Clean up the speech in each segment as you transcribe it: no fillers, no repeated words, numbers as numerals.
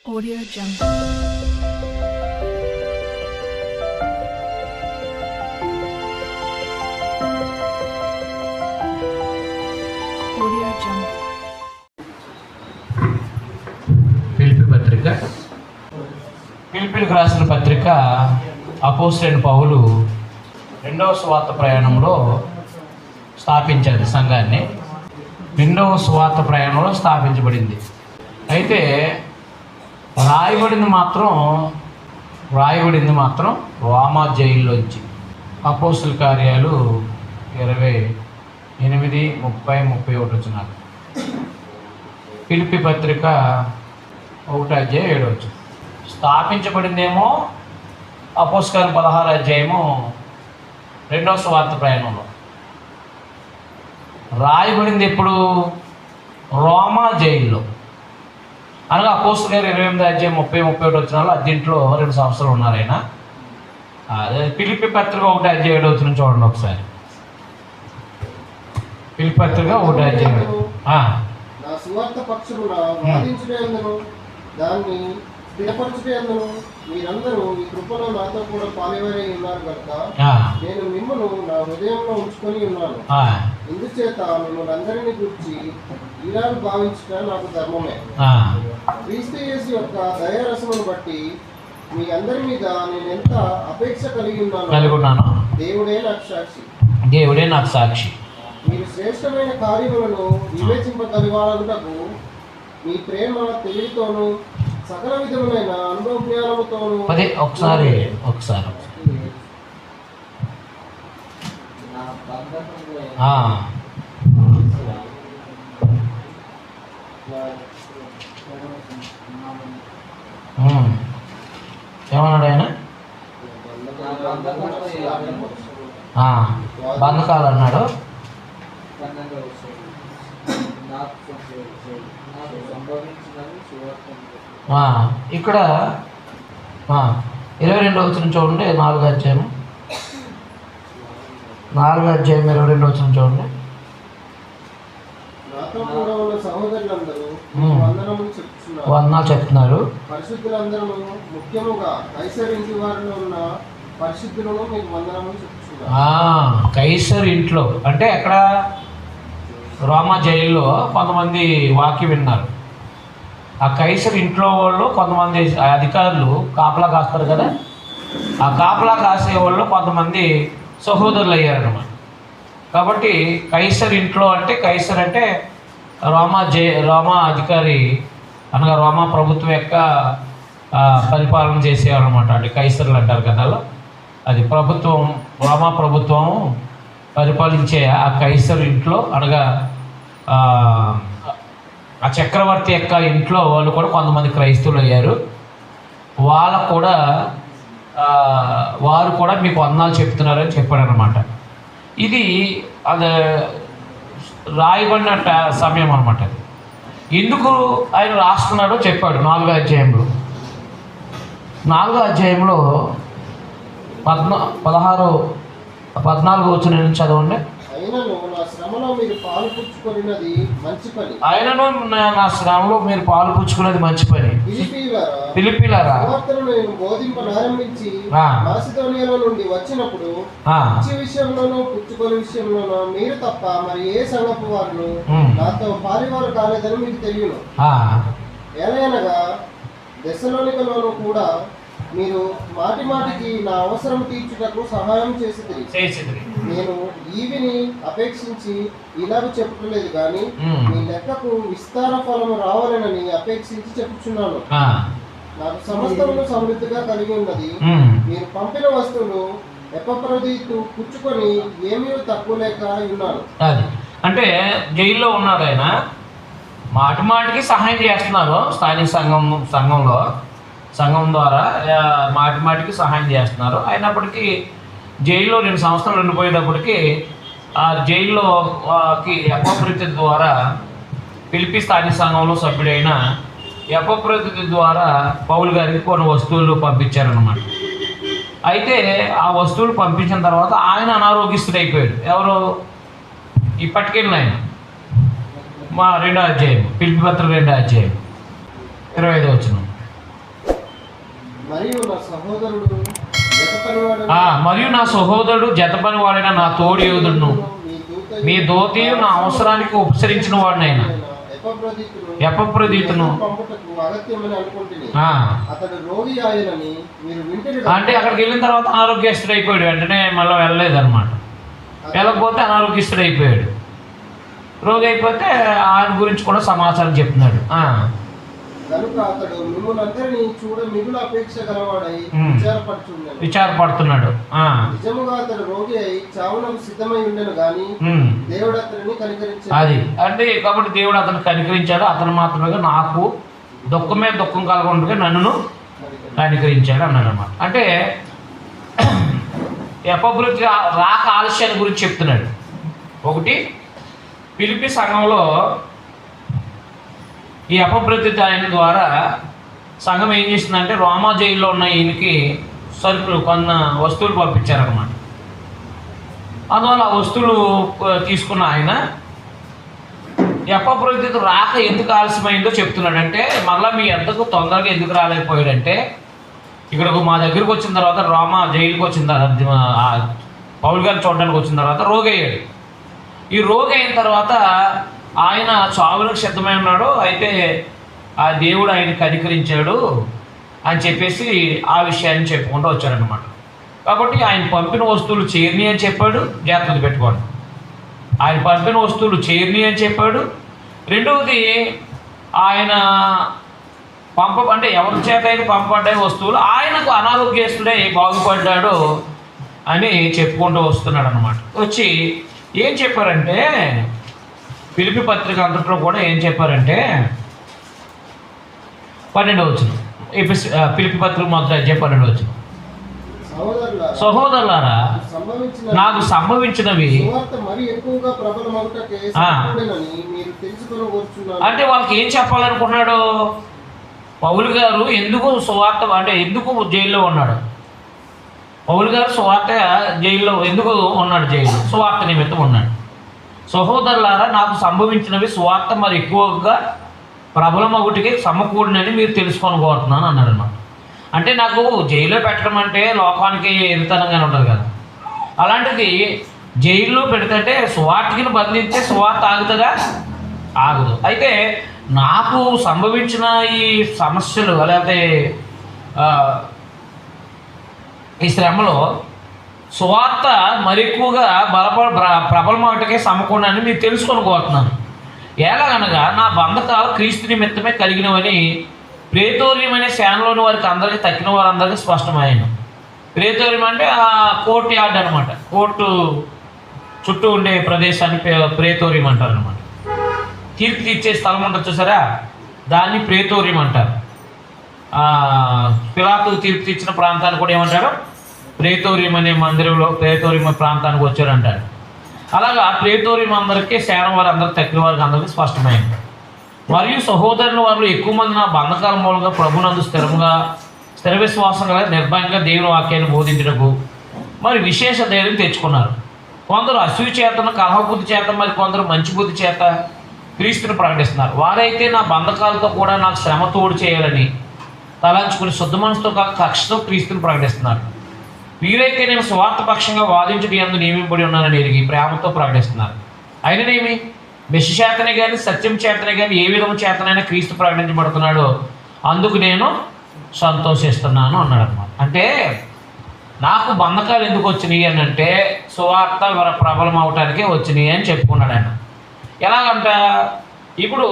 Audio Jungle. Audio Jungle. పిలిపి పత్రిక పిలిపిలకు రాసిన పత్రిక అపోస్తలుడైన పౌలు రెండవ సువార్త ప్రయాణంలో స్థాపించారు సంఘాన్ని. రెండవ సువార్త ప్రయాణంలో స్థాపించబడింది. అయితే రాయబడింది మాత్రం రోమా జైల్లోంచి. అపోస్తల కార్యాలు 28, 30, 31 వచనాలు. పిలిపి పత్రిక 1:7 స్థాపించబడిందేమో అపోస్తల 16 అధ్యాయము రెండవ సువార్త ప్రయాణంలో. రాయబడింది ఎప్పుడు? రోమా జైల్లో. అనగా అపోస్తలుల 28 అధ్యాయం 30, 31 వచనాలు. దీంట్లో 2 సంవత్సరాలు ఉన్నారు ఆయన. పిలిపి పత్రిక 1:7 చూడండి ఒకసారి. పిలిపి పత్రిక 1:7. నా సువార్త పక్షమున వాదించుటయందును దాన్ని స్థిరపరచుటయందును మీరందరూ ఈ కృపలో నాతో కూడా పాలువారై ఉన్నారు కనుక నేను మిమ్మల్ని నా హృదయంలో ఉంచుకొని ఉన్నాను. ఇందుచేత మిమ్మల్ని అందరినీ గురించి ఈనాడు భావించుట నాకు ధర్మమే. క్రీస్తు యేసు యొక్క దయారసమును బట్టి మీ అందరి మీద నేను ఎంత అపేక్ష కలిగి ఉన్నాను. దేవుడే నాకు సాక్షి. మీరు శ్రేష్టమైన కార్యములను వివేచింపగలిగాలకు మీ ప్రేమ తెలివితోనూ సకల విధములైన అనుభవ జ్ఞానముతోనూ ఒకసారి ఏమన్నాడు ఆయన? బంధకాలు అన్నాడు. ఇక్కడ 22వ వచనం చూడండి. 4వ అధ్యాయం 22వ వచనం చూడండి. వందనాలు చెప్తున్నారు. పరిశుద్ధులందరూ ముఖ్యముగా కైసర్ ఇంటి వారిలో ఉన్న పరిశుద్ధులను మీకు వందనములు చెప్తున్నారు. కైసర్ ఇంట్లో అంటే ఎక్కడ? రోమా జైల్లో కొంతమంది వాక్యం విన్నారు. ఆ కైసర్ ఇంట్లో వాళ్ళు కొంతమంది అధికారులు కాపలా కాస్తారు కదా, ఆ కాపలా కాసే వాళ్ళు కొంతమంది సహోదరులు అయ్యారన్నమాట. కాబట్టి కైసర్ ఇంట్లో అంటే కైసర్ అంటే రోమా అధికారి అనగా రోమా ప్రభుత్వం యొక్క పరిపాలన చేసేవారు అనమాట. అంటే కైసర్లు అంటారు కదా. అది ప్రభుత్వం, రోమా ప్రభుత్వం పరిపాలించే ఆ కైసర్ ఇంట్లో అనగా ఆ చక్రవర్తి యొక్క ఇంట్లో వాళ్ళు కూడా కొంతమంది క్రైస్తవులు అయ్యారు. వారు కూడా మీకు వందనాలు చెప్తున్నారని చెప్పాడు అనమాట. ఇది అది రాయబడిన సమయం అనమాట. ఎందుకు ఆయన రాస్తున్నాడో చెప్పాడు 4వ అధ్యాయంలో. 4వ అధ్యాయంలో 14వ వచనం నుంచి చదవండి. అయినను నా శ్రమలో మీరు పాలు పుచ్చుకున్నది మంచి పని. ఫిలిప్పీలారా, నేను బోధింపనారంభించి మాసిదోనియాలో నుండి వచ్చినప్పుడు ఇచ్చే విషయంలోనూ పుచ్చుకొని విషయంలోనూ మీరు తప్ప మరి ఏ సంగపు వారు నాతో పాలివారు కాలేదని మీకు తెలియను. ఎలాగనగా దశలోనికలోనూ కూడా మీరు మాటి మాటికి నా అవసరం తీర్చుటకు సహాయం చేసి నేను ఈవిని అపేక్షించి ఇలాగ చెప్పలేదు కానీ మీ లెక్కకు విస్తార ఫలము రావాలని అపేక్షించి చెప్పుచున్నాను. నాకు సమస్తమును సమృద్ధిగా కలిగి ఉన్నది. మీరు పంపిన వస్తువులు ఎపఫ్రోదితు పుచ్చుకొని ఏమీ తక్కువ లేక ఉన్నాను. అంటే జైల్లో ఉన్నాడు ఆయన. మాటి మాటికి సహాయం చేస్తున్నారు. స్థానిక సంఘం ద్వారా మాటి మాటికి సహాయం చేస్తున్నారు. అయినప్పటికీ జైల్లో 2 సంవత్సరాలు ఉండిపోయేటప్పటికీ ఆ జైల్లోకి ఎపఫ్రోదితు ద్వారా పిలిపి స్థానిక సంఘంలో సభ్యుడైన ఎపఫ్రోదితు ద్వారా పౌలు గారికి కొన్ని వస్తువులు పంపించారన్నమాట. అయితే ఆ వస్తువులు పంపించిన తర్వాత ఆయన అనారోగ్యస్తుడైపోయాడు. ఎవరు? ఇప్పటికెళ్ళిన ఆయన. మా 2వ అధ్యాయం పిలిపి పత్రిక 2వ అధ్యాయం 25వ వచనం. మరియు నా సహోదరుడు జతపని వాడైన నా తోడి యోధుడును మీ దోతియు నా అవసరానికి ఉపసరించిన వాడినైనా ఎపప్రదీతును. అంటే అక్కడికి వెళ్ళిన తర్వాత అనారోగ్యస్తుడు అయిపోయాడు. వెంటనే మళ్ళీ వెళ్ళలేదు అనమాట. వెళ్ళకపోతే అనారోగ్యస్తుడు అయిపోయాడు. రోగి అయిపోతే ఆయన గురించి కూడా సమాచారం చెప్తున్నాడు. విచారపడుతున్నాడు. అది అంటే కాబట్టి దేవుడు అతను కనికరించాడు. అతను మాత్రమే నాకు దుఃఖమే దుఃఖం కలగకుండా నన్ను కనికరించాడు అన్నాడు అనమాట. అంటే ఎపప్రదీతు రాక ఆలస్యాన్ని గురించి చెప్తున్నాడు. ఒకటి, ఫిలిప్పీ సంఘంలో ఈ ఎపప్రదీతు ఆయన ద్వారా సంఘం ఏం చేసిందంటే రోమా జైల్లో ఉన్న ఈయనకి సరుకులు కొన్న వస్తువులు పంపించారనమాట. అందువల్ల ఆ వస్తువులు తీసుకున్న ఆయన ఎపప్రదీతు రాక ఎందుకు ఆలస్యమైందో చెప్తున్నాడంటే, మళ్ళీ మీ ఎంతకు తొందరగా ఎందుకు రాలేకపోయాడంటే, ఇక్కడకు మా దగ్గరికి వచ్చిన తర్వాత రోమా జైలుకి వచ్చిన తర్వాత పౌలు గారిని చూడడానికి వచ్చిన తర్వాత రోగి అయ్యాడు. ఈ రోగి అయిన తర్వాత ఆయన చావులకు సిద్ధమై ఉన్నాడు. అయితే ఆ దేవుడు ఆయన కనికరించాడు అని చెప్పేసి ఆ విషయాన్ని చెప్పుకుంటూ వచ్చారనమాట. కాబట్టి ఆయన పంపిన వస్తువులు చేరిని అని చెప్పాడు, జాగ్రత్త పెట్టుకోండి. ఆయన పంపిన వస్తువులు చేరిని అని చెప్పాడు. రెండవది, ఆయన అంటే ఎవరి చేత అయితే పంపబడ్డాయి వస్తువులు ఆయనకు అనారోగ్యస్తుడే బాగుపడ్డాడు అని చెప్పుకుంటూ వస్తున్నాడు అనమాట. వచ్చి ఏం చెప్పారంటే, ఫిలిప్పీ పత్రిక అంతట్లో కూడా ఏం చెప్పారంటే 12వ వచనం, ఫిలిప్పీ పత్రిక మొదటి అధ్యాయం 12వ వచనం, సహోదరులారా నాకు సంభవించినవి అంటే వాళ్ళకి ఏం చెప్పాలనుకున్నాడు? పౌలు గారు ఎందుకు సువార్త అంటే ఎందుకు జైల్లో ఉన్నాడు? పౌలు గారు సువార్త జైల్లో ఎందుకు ఉన్నాడు? జైల్లో సువార్త నిమిత్తం ఉన్నాడు. సహోదరులారా నాకు సంభవించినవి సువార్త మరి ఎక్కువగా ప్రబలమగుటికి సమకూడినని మీరు తెలుసుకొని కోరుతున్నాను అన్నాడు అనమాట. అంటే నాకు జైల్లో పెట్టడం అంటే లోకానికి ఎరితనంగానే ఉంటుంది కదా. అలాంటిది జైల్లో పెడితే సువార్తకిని బంధించే సువార్త ఆగుతుందా? ఆగదు. అయితే నాకు సంభవించిన ఈ సమస్యలు లేకపోతే ఈ శ్రమలో సువార్త మరి ఎక్కువగా ప్రబలమాటకే సమకూడని మీరు తెలుసుకొని కోరుతున్నాను. ఎలాగనగా నా బంధకాలు క్రీస్తు నిమిత్తమే కలిగినవని ప్రేతోర్యం అనే శానలోని వారికి అందరికీ తక్కిన వారందరికీ స్పష్టమైన. ప్రేతోర్యం అంటే ఆ కోర్టు యార్డ్ అనమాట. కోర్టు చుట్టూ ఉండే ప్రదేశాన్ని ప్రేతోర్యం అంటారు అనమాట. తీర్పు తీర్చే స్థలం ఉంటుంది చూసారా, దాన్ని ప్రేతోర్యం అంటారు. పిలాతు తీర్పు తీర్చిన ప్రాంతాన్ని కూడా ఏమంటారు? ప్రేతోర్యం అనే మందిరంలో ప్రేతోర్యం ప్రాంతానికి వచ్చారంటారు. అలాగా ప్రేతోర్యం అందరికీ సేన వారు అందరికీ తక్కిన వారికి అందరికీ స్పష్టమైంది. మరియు సహోదరుల వారు ఎక్కువ మంది నా బంధకాల మూలంగా ప్రభునందు స్థిర విశ్వాసం గల నిర్భయంగా దేవుని వాక్యాన్ని బోధించడకు మరి విశేష ధైర్యం తెచ్చుకున్నారు. కొందరు అసూయ చేతను కలహబుద్ధి చేత, మరి కొందరు మంచి బుద్ధి చేత క్రీస్తుని ప్రకటిస్తున్నారు. వారైతే నా బంధకాలతో కూడా నాకు శ్రమ తోడు చేయాలని తలంచుకుని శుద్ధ మనసుతో కక్షతో క్రీస్తుని ప్రకటిస్తున్నారు. వీరైతే నేను స్వార్థ పక్షంగా వాదించడం యందు నియమింపబడి ఉన్నానని ఎరిగి ప్రేమతో ప్రకటిస్తున్నారు. అయిననేమి మెష చేతనే కానీ సత్యం చేతనే కానీ ఏ విధము చేతనైనా క్రీస్తు ప్రకటించబడుతున్నాడో అందుకు నేను సంతోషిస్తున్నాను అన్నాడు అనమాట. అంటే నాకు బంధకాలు ఎందుకు వచ్చినాయి అని అంటే సువార్త ప్రబలం అవటానికే వచ్చినాయి అని చెప్పుకున్నాడు ఆయన. ఎలాగంట, ఇప్పుడు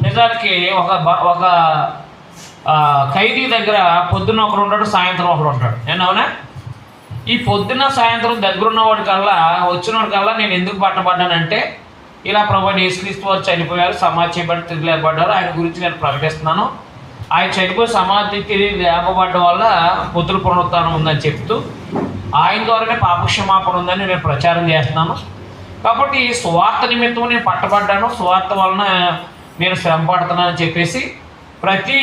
నిజానికి ఒక ఖైదీ దగ్గర పొద్దున్న ఒకడు ఉంటాడు, సాయంత్రం ఒకడు ఉంటాడు. అవునా? ఈ పొద్దున్న సాయంత్రం దగ్గరున్నవాడి కల్లా వచ్చినవాడి కల్లా నేను ఎందుకు పట్టబడ్డానంటే ఇలా ప్రభువైన యేసుక్రీస్తు వారు చనిపోయారు, సమాధి చేయబడి తిరిగి లేపబడ్డారు, ఆయన గురించి నేను ప్రకటిస్తున్నాను. ఆయన చనిపోయి సమాధి తిరిగి లేపబడ్డం వల్ల పుత్రుల పునరుత్థానం ఉందని చెప్తూ ఆయన ద్వారానే పాపక్షమాపణ ఉందని నేను ప్రచారం చేస్తున్నాను. కాబట్టి సువార్త నిమిత్తం నేను పట్టబడ్డాను, సువార్త వలన నేను శ్రమ పడుతున్నానని చెప్పేసి ప్రతి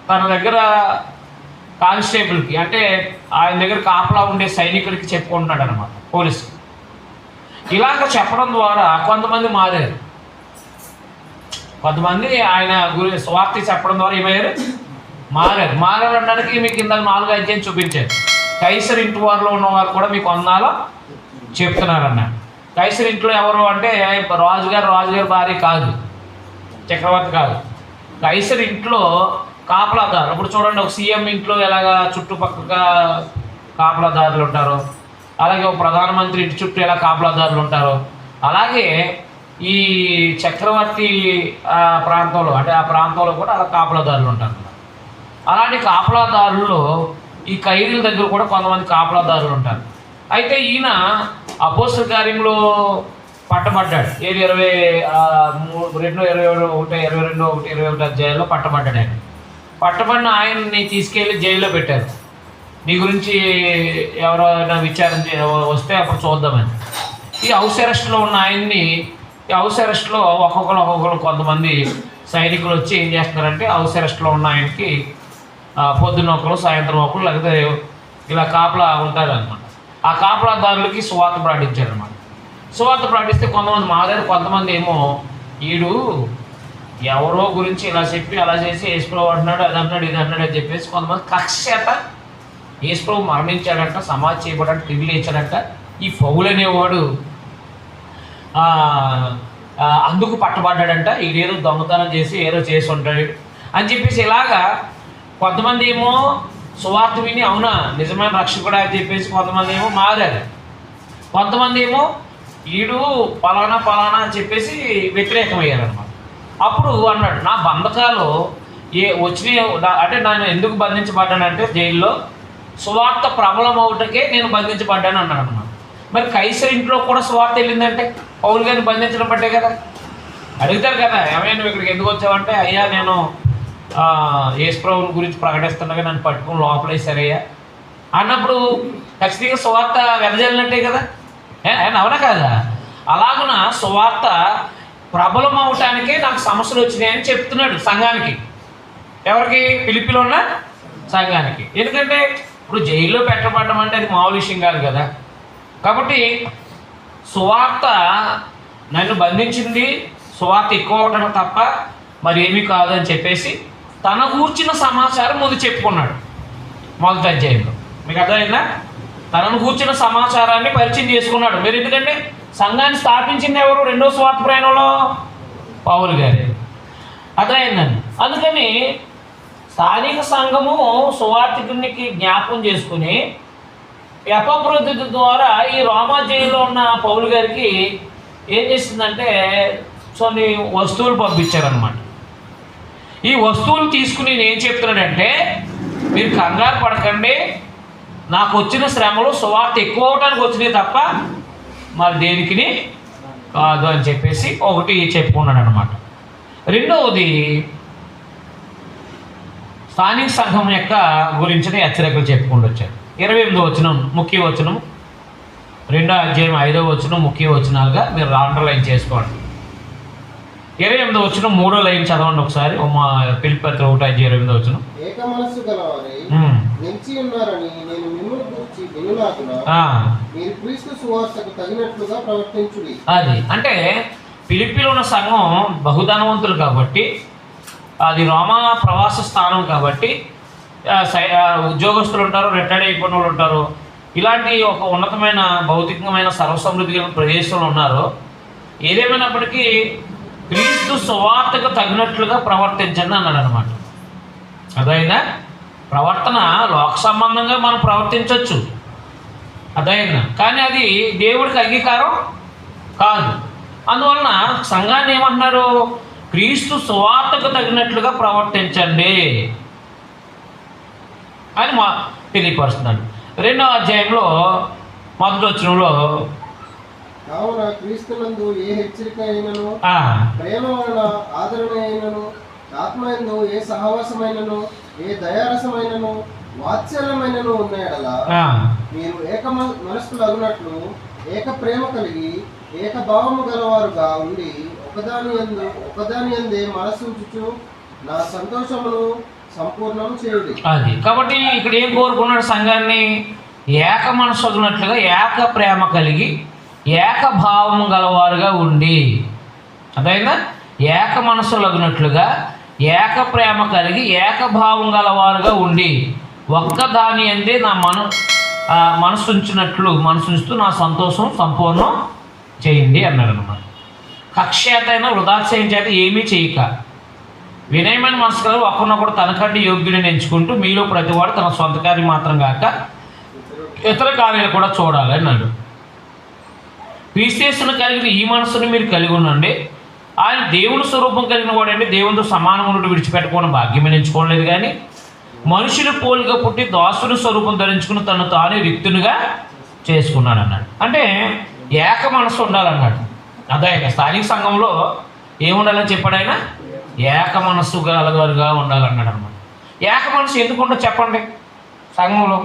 తన దగ్గర కానిస్టేబుల్కి అంటే ఆయన దగ్గర కాపలా ఉండే సైనికుడికి చెప్పుకుంటున్నాడు అనమాట, పోలీసు. ఇలాగ చెప్పడం ద్వారా కొంతమంది మారారు. కొంతమంది ఆయన గురి స్వార్థి చెప్పడం ద్వారా ఏమయ్యారు? మారారు అనడానికి మీకు ఇందాక 4 అధ్యాయం చూపించారు. కైసర్ ఇంటి వారిలో ఉన్నవారు కూడా మీకు వందనాలు చెప్తున్నారన్న. కైసర్ ఇంట్లో ఎవరు అంటే రాజుగారి భార్య కాదు, చక్రవర్తి కాదు. కైసర్ ఇంట్లో కాపలాదారు. ఇప్పుడు చూడండి, ఒక సీఎం ఇంట్లో ఎలాగా చుట్టుపక్కల కాపలాదారులు ఉంటారో, అలాగే ఒక ప్రధానమంత్రి ఇంటి చుట్టూ ఎలా కాపలాదారులు ఉంటారో, అలాగే ఈ చక్రవర్తి ప్రాంతంలో అంటే ఆ ప్రాంతంలో కూడా అలా కాపలాదారులు ఉంటారు. అలాంటి కాపలాదారుల్లో ఈ ఖైదీల దగ్గర కూడా కొంతమంది కాపలాదారులు ఉంటారు. అయితే ఈయన అపోస్తల కార్యంలో పట్టబడ్డాడు. 22 అధ్యాయంలో పట్టబడ్డాడు. ఆయన పట్టబడిన ఆయన్ని తీసుకెళ్ళి జైల్లో పెట్టారు. నీ గురించి ఎవరైనా విచారణ వస్తే అప్పుడు చూద్దామని. ఈ హౌస్ అరెస్ట్లో ఉన్న ఆయన్ని హౌస్ అరెస్ట్లో ఒక్కొక్కరు కొంతమంది సైనికులు వచ్చి ఏం చేస్తున్నారంటే హౌస్ అరెస్ట్లో ఉన్న ఆయనకి పొద్దున్న ఒకరు సాయంత్రం ఒకరు లేకపోతే ఇలా కాపలా ఉంటారనమాట. ఆ కాపలాదారులకి సువార్త ప్రకటించారనమాట. సువార్త ప్రకటిస్తే కొంతమంది మారారు, కొంతమంది ఏమో ఈడు ఎవరో గురించి ఇలా చెప్పి అలా చేసి యేసుప్రభు అంటున్నాడు, అది అంటున్నాడు, ఇది అంటున్నాడు అని చెప్పేసి కొంతమంది కక్షేత యేసుప్రభు మరణించాడంట, సమాధి చేయబడంట, తిరిగి లేచాడంట, ఈ పౌలు అనేవాడు అందుకు పట్టబడ్డాడంట, ఈడేదో దొంగతనం చేసి ఏదో చేసి ఉంటాడు అని చెప్పేసి ఇలాగా కొంతమంది ఏమో సువార్త విని అవునా నిజమైన రక్షకుడా అని చెప్పేసి కొంతమంది ఏమో మారారు, కొంతమంది ఏమో ఈడు పలానా అని చెప్పేసి వ్యతిరేకమయ్యారు అనమాట. అప్పుడు అన్నాడు, నా బంధకాలు వచ్చినాయి అంటే నన్ను ఎందుకు బంధించబడ్డానంటే జైల్లో సువార్త ప్రబలం అవుటకే నేను బంధించబడ్డాను అన్నాడు అనమాట. మరి కైసర్ ఇంట్లో కూడా సువార్త వెళ్ళిందంటే పౌలు గారిని బంధించడం పట్టే కదా. అడుగుతారు కదా, ఏమైనా నువ్వు ఇక్కడికి ఎందుకు వచ్చావంటే అయ్యా నేను యేసుప్రభుని గురించి ప్రకటిస్తుండగా నన్ను పట్టుకుని లోపలేసారయ్యా అన్నప్పుడు ఖచ్చితంగా సువార్త వెదజల్లినట్టే కదా. అవునా కదా? అలాగున సువార్త ప్రబలం అవటానికే నాకు సమస్యలు వచ్చినాయని చెప్తున్నాడు సంఘానికి. ఎవరికి? ఫిలిప్పీలో ఉన్న సంఘానికి. ఎందుకంటే ఇప్పుడు జైల్లో పెట్టబడడం అంటే అది మామూలు విషయం కాదు కదా. కాబట్టి సువార్త నన్ను బంధించింది, సువార్త ఎక్కువ అవడం తప్ప మరి ఏమీ కాదు అని చెప్పేసి తన కూర్చిన సమాచారం ముందు చెప్పుకున్నాడు మొదటి అధ్యాయంలో. మీకు అర్థమైందా? తనను కూర్చిన సమాచారాన్ని పరిచయం చేసుకున్నాడు. మీరు ఎందుకంటే సంఘాన్ని స్థాపించింది ఎవరు? రెండో సువార్త ప్రయాణంలో పౌలు గారు. అర్థమైందండి. అందుకని స్థానిక సంఘము సువార్తికునికి జ్ఞాపకం చేసుకుని ఎపఫ్రోదితు ద్వారా ఈ రోమా జైల్లో ఉన్న పౌలు గారికి ఏం చేసిందంటే కొన్ని వస్తువులు పంపించారనమాట. ఈ వస్తువులు తీసుకుని నేను ఏం చెప్తున్నానంటే మీరు కంగారు పడకండి, నాకు వచ్చిన శ్రమలు సువార్త ఎక్కువ అవడానికి వచ్చినాయి తప్ప మరి దేనికి కాదు అని చెప్పేసి ఒకటి చెప్పుకున్నాడు అనమాట. రెండవది స్థానిక సంఘం యొక్క గురించిన హెచ్చరికలు చెప్పుకుంటూ వచ్చారు. 28వ వచనం ముఖ్య వచనం, 2వ అధ్యాయం 5వ వచనం ముఖ్య వచనాలుగా మీరు అండర్లైన్ చేసుకోండి. 28వ వచనం 3వ లైన్ చదవండి ఒకసారి. ఫిలిప్పీయులకు 1:28వ వచనం. ఏక మనస్సు గలవారై నిలిచి ఉన్నారని నేను మిమ్మును గూర్చి వినులాగున మీరు క్రీస్తు సువార్తకు తగినట్లుగా ప్రవర్తించుడి. అది అంటే ఫిలిప్పీలో ఉన్న సంఘం బహుధనవంతులు కాబట్టి, అది రోమా ప్రవాస స్థానం కాబట్టి ఉద్యోగస్తులు ఉంటారు, రిటైర్డ్ అయిపోయిన వాళ్ళు ఉంటారు, ఇలాంటి ఒక ఉన్నతమైన భౌతికమైన సర్వసమృద్ధి కలిగిన ప్రదేశంలో ఉన్నారు. ఏదేమైనప్పటికీ క్రీస్తు సువార్తకు తగినట్లుగా ప్రవర్తించండి అన్నాడు అనమాట. అదైనా ప్రవర్తన లోక సంబంధంగా మనం ప్రవర్తించవచ్చు, అదైనా కానీ అది దేవుడికి అంగీకారం కాదు. అందువలన సంఘాన్ని ఏమంటున్నారు? క్రీస్తు సువార్తకు తగినట్లుగా ప్రవర్తించండి అని తెలియపరుస్తున్నాడు. 2వ అధ్యాయంలో 1వ వచనంలో కావున క్రీస్తునందు ఏ హెచ్చరిక అయినను, ప్రేమ వలన ఆదరణ అయినను, ఆత్మయందు ఏ సహవాసమైనను, ఏ దయారసమైనను, వాత్సల్యమైనను ఉన్నాయడలా మీరు ఏక మనస్కులగునట్లు ఏక ప్రేమ కలిగి ఏక భావము గలవారుగా ఉండి ఒకదాని యందే మనసుంచుచు నా సంతోషమును సంపూర్ణం చేయుడి. అది కాబట్టి ఇక్కడ ఏం కోరుకున్నాడు? సంఘాన్ని ఏక మనసు వదిలినట్లుగా ఏక ప్రేమ కలిగి ఏకభావం గలవారుగా ఉండి, అదైనా ఏక మనసు లగినట్లుగా ఏక ప్రేమ కలిగి ఏకభావం గలవారుగా ఉండి ఒక్క దాని అందే నా మనసుంచుతూ నా సంతోషం సంపూర్ణం చేయండి అన్నాడు అనమాట. కక్షేతైన వృధాశయం చేత ఏమీ చేయక వినయమైన మనసు కలిగి ఒకరినొకడు తనకంటే యోగ్యుడిని ఎంచుకుంటూ మీలో ప్రతివాడు తన సొంత కార్యం మాత్రం కాక ఇతర కార్యాలు కూడా చూడాలి అన్నాడు. క్రీస్తును కలిగిన ఈ మనసును మీరు కలిగి ఉండండి. ఆయన దేవుని స్వరూపం కలిగిన వాడండి. దేవునితో సమానమును విడిచిపెట్టుకోవడం భాగ్యమని ఎంచుకోలేదు, కానీ మనుషులు పోలిక పుట్టి దాసుని స్వరూపం ధరించుకుని తను తానే రిక్తునిగా చేసుకున్నాడు అన్నాడు. అంటే ఏక మనసు ఉండాలన్నాడు. అదే స్థానిక సంఘంలో ఏముండాలని చెప్పాడు ఆయన? ఏక మనస్సు గలవారుగా ఉండాలన్నాడు అనమాట. ఏక మనసు ఎందుకు ఉండదు చెప్పండి సంఘంలో?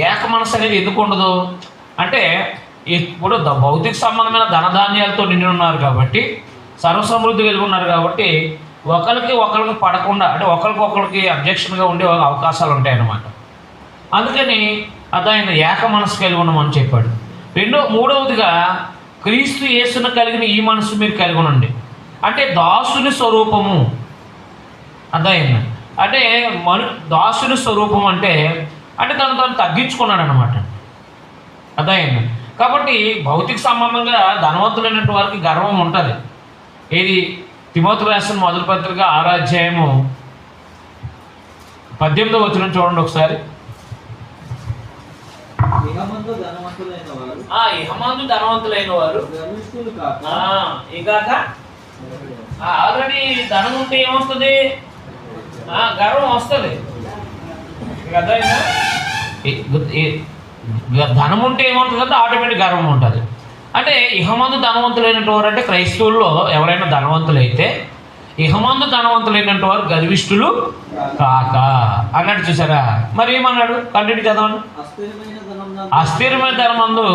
ఏక మనసు అనేది ఎందుకు ఉండదు అంటే, ఇప్పుడు భౌతిక సంబంధమైన ధనధాన్యాలతో నిండి ఉన్నారు కాబట్టి, సర్వసమృద్ధి కలిగి ఉన్నారు కాబట్టి ఒకరికి పడకుండా, అంటే ఒకరికి అబ్జెక్షన్గా ఉండే అవకాశాలు ఉంటాయి అన్నమాట. అందుకని ఆయన ఏక మనసు కలిగి ఉండమని చెప్పాడు. మూడవదిగా క్రీస్తు యేసును కలిగిన ఈ మనసు మీరు కలిగి ఉండండి. అంటే దాసుని స్వరూపము. అదైంది అంటే దాసుని స్వరూపం అంటే తను తగ్గించుకున్నాడు అనమాట. అదైంది కాబట్టి భౌతిక సంబంధంగా ధనవంతులైనటువంటి వారికి గర్వం ఉంటుంది. ఇది తిమోతి రాసిన మొదటి పత్రిక 6వ అధ్యాయము 18వ వచనం చూడండి ఒకసారి. ఇహమందు ధనవంతులైన వారు ఇకాక ఆల్రెడీ ధనం ఉంటే ఏమొస్తుంది? గర్వం వస్తుంది కదా. ధనం ఉంటే ఏమవుతుంది కదా, ఆటోమేటిక్ గర్వం ఉంటుంది. అంటే ఇహమందు ధనవంతులైనటువంటి వారు అంటే క్రైస్తవుల్లో ఎవరైనా ధనవంతులైతే ఇహమందు ధనవంతులైనటువంటి వారు గర్విష్ఠులు కాక అన్నట్టు చూసారా. మరి ఏమన్నాడు? కంటిన్యూ చదవండి. అస్థిరమైన ధనమందు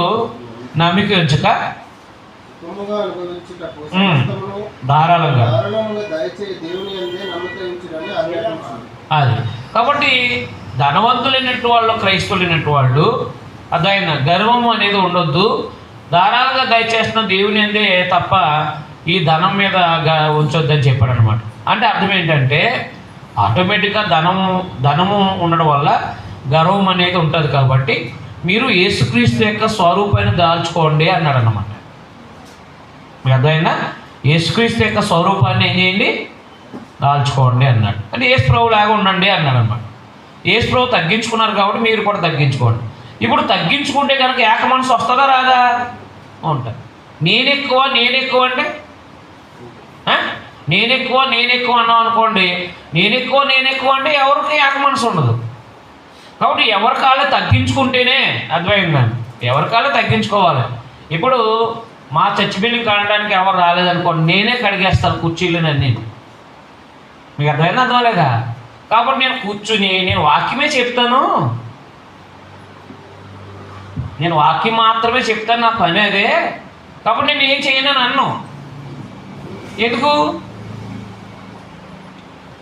నమ్మిక ఉంచక ధారాళంగా. అది కాబట్టి ధనవంతులైనట్టు వాళ్ళు క్రైస్తవులైనట్టు వాళ్ళు అదైన గర్వము అనేది ఉండొద్దు. ధారాళంగా దయచేస్తున్న దేవుని అందే తప్ప ఈ ధనం మీద ఉంచొద్దని చెప్పాడు అనమాట. అంటే అర్థం ఏంటంటే ఆటోమేటిక్గా ధనము ఉండడం వల్ల గర్వం అనేది ఉంటుంది. కాబట్టి మీరు యేసుక్రీస్తు యొక్క స్వరూపాన్ని దాల్చుకోండి అన్నాడు అన్నమాట. మీకు అర్థమైనా? యేసుక్రీస్తు యొక్క స్వరూపాన్ని ఏం చేయండి? దాల్చుకోండి అన్నాడు. అంటే యేసు ప్రభు లాగా ఉండండి అన్నాడు అనమాట. యేసు ప్రభు తగ్గించుకున్నారు కాబట్టి మీరు కూడా తగ్గించుకోండి. ఇప్పుడు తగ్గించుకుంటే కనుక ఏక మనసు వస్తుందా రాదా? ఉంటుంది. నేనెక్కువ అంటే నేనెక్కువ అన్నాం అనుకోండి, నేనెక్కువ అంటే ఎవరికి ఏక మనసు ఉండదు. కాబట్టి ఎవరి కాళ్ళే తగ్గించుకుంటేనే అర్థమైందండి. ఎవరి కాళ్ళే తగ్గించుకోవాలి. ఇప్పుడు మా చర్చి బిల్డింగ్ కడగడానికి ఎవరు రాలేదనుకోండి, నేనే కడిగేస్తాను కుర్చీలన్నీ. మీకు అర్థమైందా? అర్థమలేదా? కాబట్టి నేను వాక్యమే చెప్తాను, నేను వాక్యం మాత్రమే చెప్తాను, నా పని అదే. కాబట్టి నేను ఏం చేయను అన్ను. ఎందుకు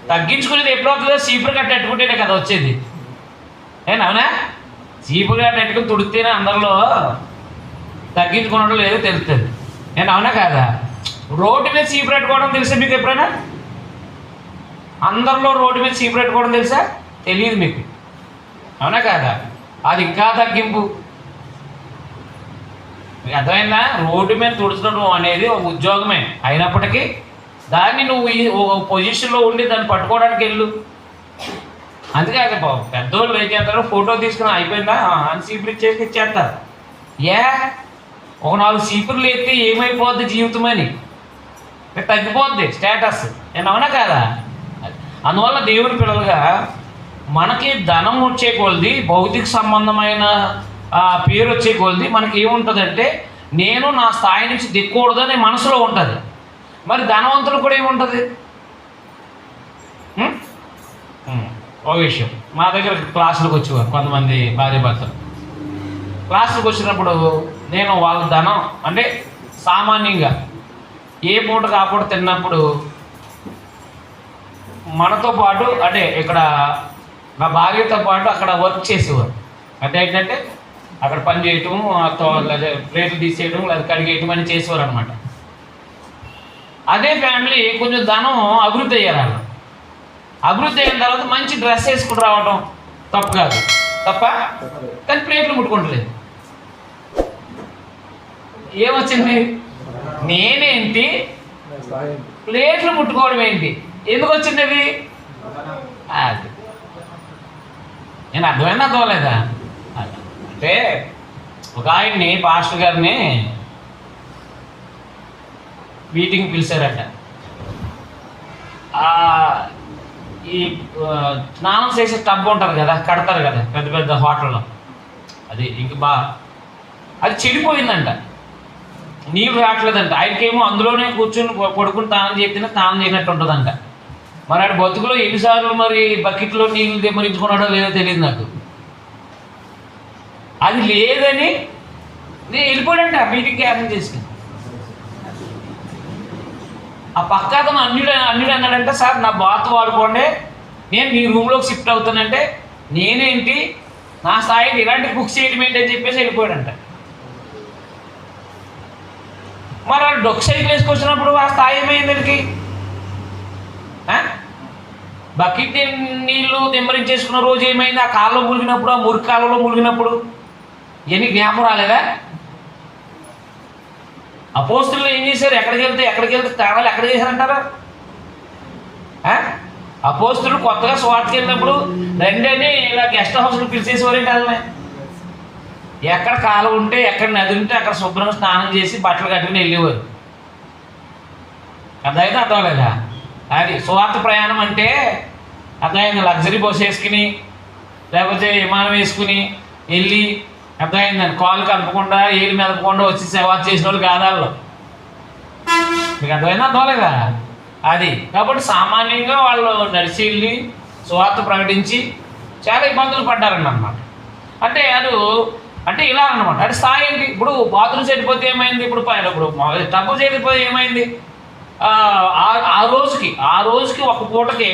తగ్గించుకునేది? ఎప్పుడు అవుతుందో చీపురు కట్ట పెట్టుకుంటేనే కదా వచ్చేది. అవునా? చీపురు కట్ట పెట్టుకుని తుడితేనే అందరిలో తగ్గించుకోవడం లేదో తెలుస్తుంది. అవునా కాదా? రోడ్డు మీద చీపురు పెట్టుకోవడం తెలుసా మీకు ఎప్పుడైనా? అందరిలో రోడ్డు మీద చీపురు పెట్టుకోవడం తెలుసా? తెలియదు మీకు. అవునా కాదా? అది ఇంకా తగ్గింపు. అర్థమైందా? రోడ్డు మీద తుడచడం అనేది ఒక ఉద్యోగమే అయినప్పటికీ దాన్ని నువ్వు ఒక పొజిషన్లో ఉండి దాన్ని పట్టుకోవడానికి వెళ్ళు. అందుకే అది పెద్దోళ్ళు ఏం చేస్తారు, ఫోటో తీసుకుని అయిపోయిందా అని చీపురు ఇచ్చేస్తారు. ఒక 4 చీపుర్లు ఎత్తే ఏమైపోద్ది జీవితం అని తగ్గిపోద్ది స్టేటస్. అవునా కాదా? అందువల్ల దేవుని పిల్లలుగా మనకి ధనం వచ్చే కొలది, భౌతిక సంబంధమైన పేరు వచ్చే కొలది మనకి ఏముంటుందంటే నేను నా స్థాయి నుంచి దిక్కకూడదని మనసులో ఉంటుంది. మరి ధనవంతులు కూడా ఏముంటుంది? ఒక విషయం, మా దగ్గర క్లాసులకు వచ్చేవారు కొంతమంది భార్య భర్తలు. క్లాసులకు వచ్చినప్పుడు నేను వాళ్ళ ధనం అంటే సామాన్యంగా ఏ పూట కాపూట తిన్నప్పుడు మనతో పాటు అంటే ఇక్కడ నా భార్యతో పాటు అక్కడ వర్క్ చేసేవారు. అంటే ఏంటంటే అక్కడ పని చేయటం, లేదా ప్లేట్లు తీసేయడం, లేదా కడిగేయటం అని చేసేవారు అనమాట. అదే ఫ్యామిలీ కొంచెం ధనం అభివృద్ధి అయ్యారు. వాళ్ళు అభివృద్ధి అయిన తర్వాత మంచి డ్రెస్ వేసుకుని రావడం తప్పు కాదు, తప్ప? కానీ ప్లేట్లు ముట్టుకుంటలేదు. ఏమొచ్చింది? నేనేంటి, ప్లేట్లు ముట్టుకోవడం ఏంటి, ఎందుకు వచ్చింది అది? అది నేను అర్థమైంది, అర్థమలేదా? అంటే ఒక ఆయన్ని, పాస్టర్ గారిని మీటింగ్ పిలిచారట. ఈ స్నానం చేసే టబ్ ఉంటుంది కదా, కడతారు కదా పెద్ద పెద్ద హోటల్లో, అది ఇంక అది చెడిపోయిందంట, నీళ్ళు రావట్లేదంట. ఆయనకేమో అందులోనే కూర్చొని పడుకుని స్నానం చేస్తేనే స్నానం చేయనట్టు ఉంటుందంట. మరి ఆడు బతుకులో ఎన్నిసార్లు మరి బకెట్లో నీళ్ళు దెమ్మరించుకున్నాడో లేదో తెలియదు నాకు. అది లేదని నేను వెళ్ళిపోయాడంట మీటింగ్ క్యాన్సిల్ చేసుకుని. ఆ పక్క అతను అన్యుడు అన్నాడంటే, సార్ నా బాత్ వాడుకోండి, నేను మీ రూమ్లోకి షిఫ్ట్ అవుతానంటే, నేనేంటి నా స్థాయికి ఇలాంటి బుక్స్ చేయడం ఏంటి అని చెప్పేసి వెళ్ళిపోయాడంట. మరి వాళ్ళు డొక్ సైకిల్ వేసుకొచ్చినప్పుడు ఆ స్థాయి ఏమైంది దానికి? బకెట్ నీళ్ళు దెమ్మరించేసుకున్న రోజు ఏమైంది? ఆ కాలంలో ములిగినప్పుడు, ఆ మురికి కాలంలో ములిగినప్పుడు ఇవన్నీ జ్ఞాపకం రాలేదా? అపోస్తులు ఏం చేశారు? ఎక్కడికి వెళ్తే తాళాలు ఎక్కడ చేశారంటారా? అపోస్తులు కొత్తగా స్వార్థకి వెళ్ళినప్పుడు రెండని ఇలా గెస్ట్ హౌస్లు పిలిచేసేవారేంటి? వాళ్ళని ఎక్కడ కాలం ఉంటే, ఎక్కడ నది ఉంటే అక్కడ శుభ్రంగా స్నానం చేసి బట్టలు కట్టుకుని వెళ్ళేవారు. అర్థమైంది, అర్థమలేదా? అది స్వార్థ ప్రయాణం అంటే అర్థమైంది. లగ్జరీ బస్ వేసుకుని లేకపోతే విమానం వేసుకుని వెళ్ళి, అర్థమైందండి, కాలు కలపకుండా ఏళ్ళు మెదపకుండా వచ్చి సేవ చేసిన వాళ్ళు కాదాల్లో. మీకు అర్థమైందా, అర్థమలేదా? అది కాబట్టి సామాన్యంగా వాళ్ళు నడిచి వెళ్ళి స్వార్థ ప్రకటించి చాలా ఇబ్బందులు పడ్డారండి అన్నమాట. అంటే ఇలా అన్నమాట. అంటే స్థాయి ఏంటి? ఇప్పుడు బాత్రూమ్ చెడిపోతే ఏమైంది? ఇప్పుడు టబ్బు చెడిపోతే ఏమైంది? ఆ రోజుకి ఒక పూటకి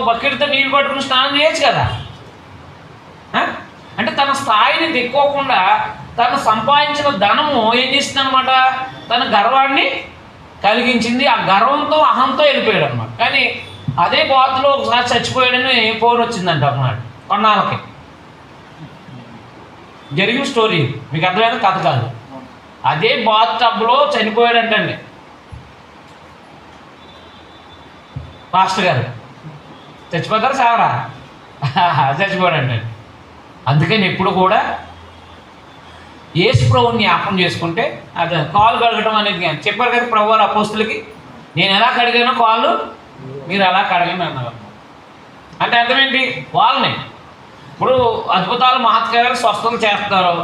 బకెట్తో నీళ్ళు పట్టుకుని స్నానం చేయొచ్చు కదా. అంటే తన స్థాయిని తెక్కోకుండా తను సంపాదించిన ధనము ఏం చేసింది అనమాట? తన గర్వాన్ని కలిగించింది. ఆ గర్వంతో, అహంతో వెళ్ళిపోయాడు అనమాట. కానీ అదే బాత్లో ఒకసారి చచ్చిపోయాడని ఫోన్ వచ్చిందంట అన్నాడు. కొన్నాళ్ళకి జరిగిన స్టోరీ, మీకు అర్థమైన కథ కాదు. అదే బాత్ టబ్లో చనిపోయాడంటండి పాస్టర్ గారు. చచ్చిపోతారా సావరా? చచ్చిపోయాడంటండి. అందుకని ఎప్పుడు కూడా యేసు ప్రభువుని జ్ఞాపకం చేసుకుంటే అది కాలు కడగడం అనేది చెప్పారు కదా ప్రభు వారు అపోస్తులకి, నేను ఎలా కడిగానో కాళ్ళు మీరు ఎలా కడగండి అన్నారు. అంటే అర్థమేంటి? వాళ్ళని ఇప్పుడు అద్భుతాలు మహత్కారాలు స్వస్థతలు చేస్తారు,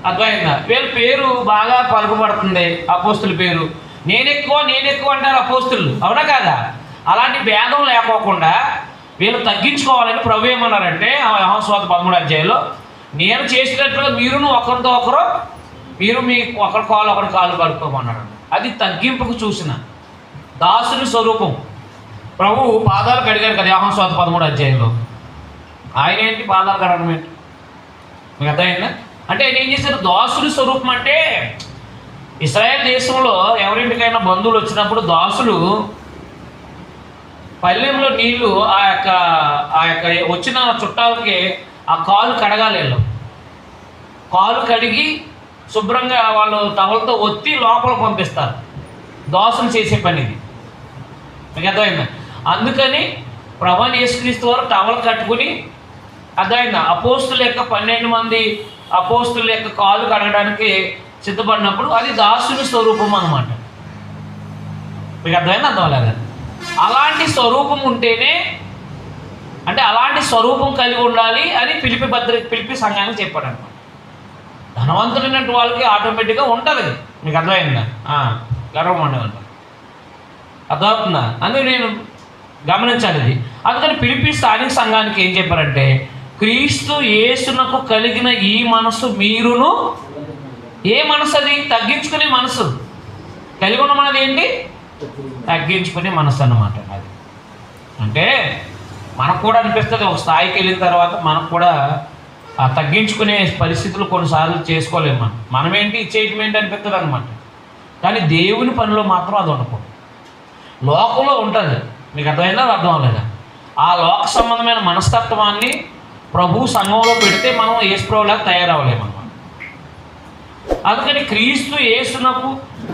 అర్థమైందా? వీళ్ళ పేరు బాగా పలుకుబడుతుంది, అపోస్తుల పేరు. నేనెక్కువ అంటారు అపోస్తులు, అవునా కాదా? అలాంటి భేదం లేకోకుండా వీళ్ళు తగ్గించుకోవాలని ప్రభు ఏమన్నారంటే యోహాను సువార్త 13వ అధ్యాయంలో, నేను చేసినట్లుగా మీరును ఒకరితో ఒకరు, మీరు మీ ఒకరి కాలు కడుక్కోమన్నాడు. అది తగ్గింపుకు చూసిన దాసుని స్వరూపం. ప్రభు పాదాలు కడిగారు కదా యోహాను సువార్త 13వ అధ్యాయంలో. ఆయన ఏంటి పాదాలు కడగడం ఏంటి? మీకు అర్థమైందా? అంటే ఆయన ఏం చేశారు? దాసుని స్వరూపం అంటే ఇశ్రాయేల్ దేశంలో ఎవరింటికైనా బంధువులు వచ్చినప్పుడు దాసులు పల్లెంలో నీళ్లు ఆ యొక్క వచ్చిన చుట్టాలకి ఆ కాలు కడగాలి. వీళ్ళు కాలు కడిగి శుభ్రంగా వాళ్ళు టవల్తో ఒత్తి లోపల పంపిస్తారు. దోసలు చేసే పని ఇది, మీకు అర్థమైందా? అందుకని ప్రభువుని యేసుక్రీస్తు వారు టవల్ కట్టుకుని, అర్థమైందా, అపోస్తుల యొక్క 12 మంది అపోస్తుల యొక్క కాలు కడగడానికి సిద్ధపడినప్పుడు అది దాసుని స్వరూపం అన్నమాట. మీకు అర్థమైందా, అర్థమలేదా? అలాంటి స్వరూపం ఉంటేనే, అంటే అలాంటి స్వరూపం కలిగి ఉండాలి అని పిలిపి సంఘానికి చెప్పాడు అనమాట. ధనవంతులైనటువంటి వాళ్ళకి ఆటోమేటిక్గా ఉంటుంది, మీకు అర్థమైందా? గర్వం ఉండేవాళ్ళు, అర్థమవుతుందా? అందుకే నేను గమనించాలి ఇది. అందుకని పిలిపి స్థానిక సంఘానికి ఏం చెప్పారంటే, క్రీస్తు యేసునకు కలిగిన ఈ మనసు మీరును, ఏ మనసు అది? తగ్గించుకునే మనసు. కలిగి ఉన్న మనది ఏంటి? తగ్గించుకునే మనసు అన్నమాట. అది అంటే మనకు కూడా అనిపిస్తుంది, ఒక స్థాయికి వెళ్ళిన తర్వాత మనకు కూడా తగ్గించుకునే పరిస్థితులు కొన్నిసార్లు చేసుకోలేము. మనమేంటి ఇచ్చేయటం ఏంటి అనిపిస్తుంది అనమాట. కానీ దేవుని పనిలో మాత్రం అది ఉండకూడదు. లోకంలో ఉంటుంది. మీకు అర్థమైందా అర్థం అవ్వలేదా? ఆ లోక సంబంధమైన మనస్తత్వాన్ని ప్రభు సంఘంలో పెడితే మనం యేసుప్రభులాగా తయారవ్వలేము అన్నమాట. అందుకని క్రీస్తు యేసునకు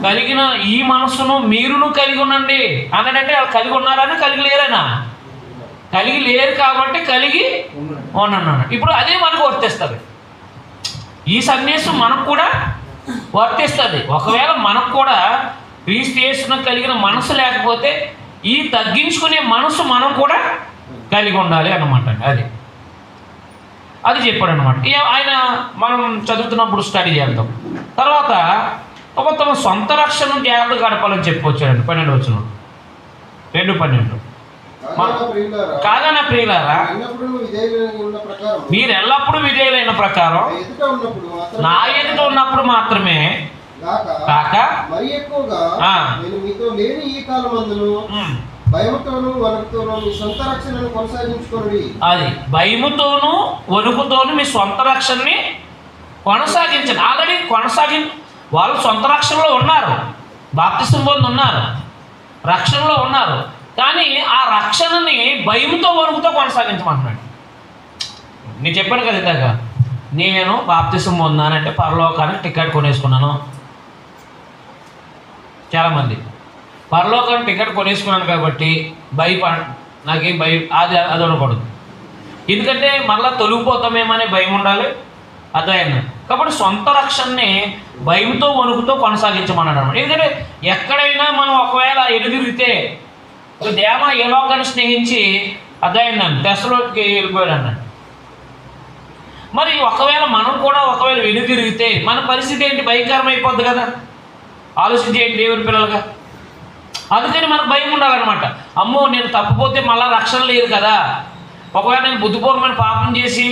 కలిగిన ఈ మనస్సును మీరును కలిగి ఉండండి అన్నాడంటే వాళ్ళు కలిగి ఉన్నారని కలిగి లేరనా? కలిగి లేరు కాబట్టి కలిగి ఉన్నాను. ఇప్పుడు అదే మనకు వర్తిస్తుంది. ఈ సందేశం మనకు కూడా వర్తిస్తుంది. ఒకవేళ మనకు కూడా క్రీస్తు యేసునకు కలిగిన మనసు లేకపోతే ఈ తగ్గించుకునే మనసు మనం కూడా కలిగి ఉండాలి అన్నమాట. అది చెప్పాడు అనమాట. ఆయన మనం చదువుతున్నప్పుడు స్టడీ చేద్దాం. తర్వాత తమ సొంత రక్షణ జాగ్రత్తగా గడపాలని చెప్పొచ్చాడండి 12 వచనం 2:12. కాగా నా ప్రియులారా, మీరు ఎల్లప్పుడూ విధేయులైన ప్రకారం నా ఎదుట ఉన్నప్పుడు మాత్రమే కాక మరి ఎక్కువగా నేను మీతో లేని ఈ కాలమందును భయముతోను వణుకుతోను మీ సొంత రక్షణను కొనసాగించుకోండి. అది భయముతోను వణుకుతోను మీ సొంత రక్షణని కొనసాగించండి. ఆల్రెడీ వాళ్ళు సొంత రక్షణలో ఉన్నారు, బాప్తిసం పొంది ఉన్నారు, రక్షణలో ఉన్నారు. కానీ ఆ రక్షణని భయంతో వణుకుతో కొనసాగించమంటున్నాడు. నేను చెప్పాను కదా ఇందాక, నేను బాప్తిసం పొందానంటే పరలోకానికి టికెట్ కొనేసుకున్నాను. చాలామంది పరలోకానికి టికెట్ కొనేసుకున్నాను కాబట్టి నాకేం భయం అది అనకూడదు. ఎందుకంటే మళ్ళీ తొలగిపోతామేమనే భయం ఉండాలి. అర్థమైంది. కాబట్టి సొంత రక్షణని భయంతో వణుకుతో కొనసాగించమన్నాడు అన్నమాట. ఎందుకంటే ఎక్కడైనా మనం ఒకవేళ ఎదురిగితే దేమ ఏ లోకాన్ని స్నేహించి అర్థమైందండి దశలోకి వెళ్ళిపోయాడు అన్నాడు. మరి ఒకవేళ మనం కూడా వెనుతిరిగితే మన పరిస్థితి ఏంటి? భయంకరం అయిపోద్ది కదా. ఆలోచించేయండి దేవుని పిల్లలుగా. అందుకని మనకు భయం ఉండాలన్నమాట. అమ్మో నేను తప్పిపోతే మళ్ళీ రక్షణ లేదు కదా. ఒకవేళ నేను బుద్ధిపూర్వమైన పాపం చేసి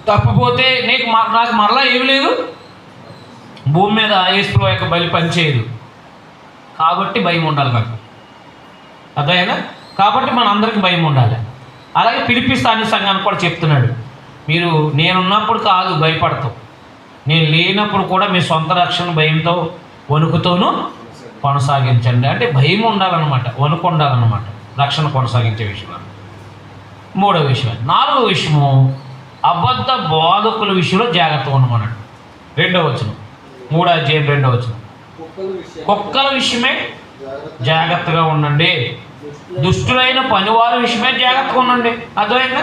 తప్పిపోతే నాకు మరలా ఏమి లేదు, భూమి మీద యేసుప్రభువు యొక్క బలి పనిచేయదు. కాబట్టి భయం ఉండాలి నాకు. అర్థమైనా? కాబట్టి మనందరికీ భయం ఉండాలి. అలాగే ఫిలిప్పీ స్థానిక సంఘానికి కూడా చెప్తున్నాడు, మీరు నేనున్నప్పుడు కాదు భయపడతాం, నేను లేనప్పుడు కూడా మీ సొంత రక్షణ భయంతో వణుకుతోనూ కొనసాగించండి. అంటే భయం ఉండాలన్నమాట, వణుకు ఉండాలన్నమాట రక్షణ కొనసాగించే విషయంలో. 3వ విషయం. 4వ విషయము అబద్ధ బోధకుల విషయంలో జాగ్రత్తగా ఉండమన్నాడు. 2వ వచనం 3వ అధ్యాయం 2వ వచనం. కుక్కల విషయమే జాగ్రత్తగా ఉండండి, దుష్టులైన పనివారి విషయమే జాగ్రత్తగా ఉండండి. అర్థమైందా?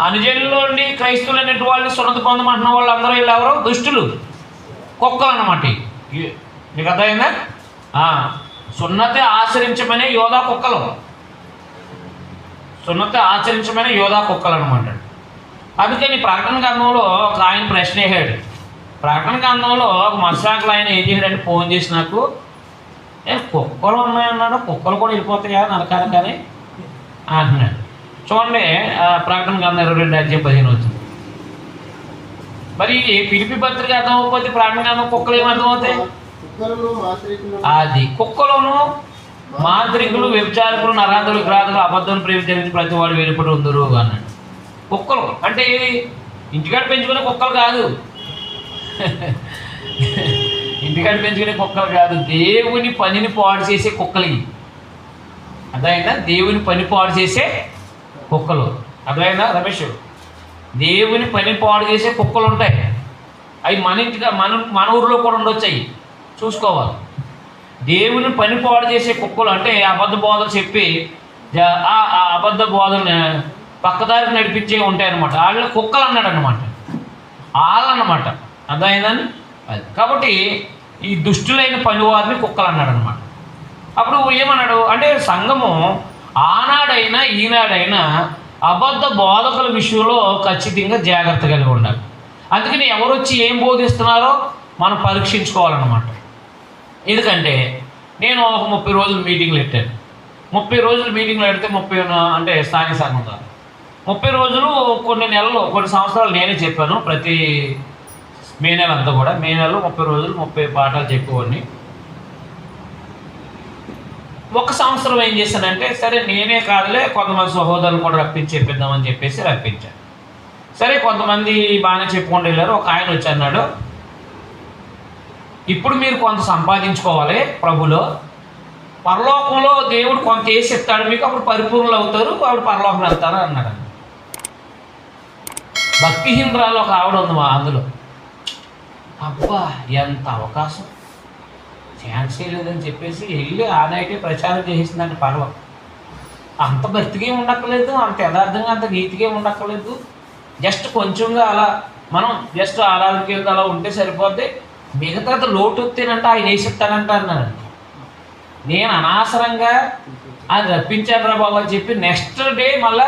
అనుజనుల్లో ఉండి క్రైస్తవులు అనేటి వాళ్ళు సున్నతి పొందమంటున్న వాళ్ళు అందరూ వీళ్ళు ఎవరో దుష్టులు, కుక్కలు అన్నమాట. మీకు అర్థమైందా? సున్నతి ఆచరించమనే యోధా కుక్కలు, సున్నతి ఆచరించమనే యోధా కుక్కలు అనమాట. అందుకని ప్రకటన గ్రంథంలో ఒక ఆయన ప్రశ్న వేసాడు. ప్రకటన గ్రంథంలో ఒక మత్స్యాకులు ఆయన ఏం చేశాడంటే ఫోన్ చేసి నాకు, కుక్కలు ఉన్నాయన్నాడు, కుక్కలు కూడా వెళ్ళిపోతాయా నరకాలి కానీ అంటున్నాడు. చూడండి ప్రకటన గ్రంథం 22 అధ్యాయం 15 వచ్చింది. మరి ఫిలిప్పీ పత్రిక అర్థం అవ్వకపోతే ప్రకటన గ్రంథం కుక్కలు ఏమర్థమవుతాయి? అది కుక్కలోను మాంత్రికులు, వ్యభిచారకులు, నరాంధులు, విగ్రహాలు, అబద్ధం ప్రేమించే ప్రతి వాడు వెలుపడి ఉందరు అన్నాడు. కుక్కలు అంటే ఏది? ఇంటికాడ పెంచుకునే కుక్కలు కాదు, ఇంటికాడ పెంచుకునే కుక్కలు కాదు, దేవుని పనిని పాడు చేసే కుక్కలు. అర్థమైందా? దేవుని పని పాడు చేసే కుక్కలు. అర్థమైందా రమేష్? దేవుని పని పాడు చేసే కుక్కలు ఉంటాయి. అవి మన ఇంటిగా మన ఊరిలో కూడా ఉండొచ్చు. అవి చూసుకోవాలి. దేవుని పని పాడు చేసే కుక్కలు అంటే అబద్ధ బోధలు చెప్పి ఆ అబద్ధ బోధను పక్కదారికి నడిపించే ఉంటాయన్నమాట. వాళ్ళని కుక్కలు అన్నాడు అన్నమాట, వాళ్ళన్నమాట. అర్థమైందని అది. కాబట్టి ఈ దుష్టులైన పనివారిని కుక్కలు అన్నాడు అనమాట. అప్పుడు ఏమన్నాడు అంటే సంఘము ఆనాడైనా ఈనాడైనా అబద్ధ బోధకుల విషయంలో ఖచ్చితంగా జాగ్రత్త కలిగి ఉండాలి. అందుకని ఎవరు వచ్చి ఏం బోధిస్తున్నారో మనం పరీక్షించుకోవాలన్నమాట. ఎందుకంటే నేను ఒక 30 రోజులు మీటింగ్లు పెట్టాను. 30 రోజులు మీటింగ్లు పెడితే 30 అంటే స్థానిక సంఘం 30 రోజులు కొన్ని నెలలు కొన్ని సంవత్సరాలు నేనే చెప్పాను. ప్రతి మే నెల అంతా కూడా మే నెలలో 30 రోజులు 30 పాఠాలు చెప్పేవాడిని. ఒక సంవత్సరం ఏం చేశానంటే సరే నేనే కాదులే కొంతమంది సహోదరులు కూడా రప్పించి చెప్పిద్దామని చెప్పేసి రప్పించాను. సరే కొంతమంది బాగానే చెప్పుకుంటూ వెళ్ళారు. ఒక ఆయన వచ్చి అన్నాడు, ఇప్పుడు మీరు కొంత సంపాదించుకోవాలి ప్రభులో, పరలోకంలో దేవుడు కొంత వేసి ఇస్తాడు మీకు, అప్పుడు పరిపూర్ణులు అవుతారు, ఆవిడ పరలోకం వెళ్తారు అన్నాడు. భక్తిహీనరాలు ఒక ఆవిడ ఉంది మా అందులో. అబ్బా ఎంత అవకాశం, ఛాన్స్ లేదని చెప్పేసి వెళ్ళి ఆ నైటే ప్రచారం చేసిందంటే పర్వం. అంత భక్తిగా ఉండక్కర్లేదు, అంత యథార్థంగా అంత నీతిగా ఉండక్కర్లేదు. జస్ట్ కొంచెంగా అలా మనం జస్ట్ ఆరాధనకి వెళ్తే అలా ఉంటే సరిపోద్ది, మిగతాది లోటు వస్తేనంటే ఆయన వేసిస్తానంట అన్నాడు. నేను అనవసరంగా ఆయన రప్పించాను రా బాబు అని చెప్పి నెక్స్ట్ డే మళ్ళీ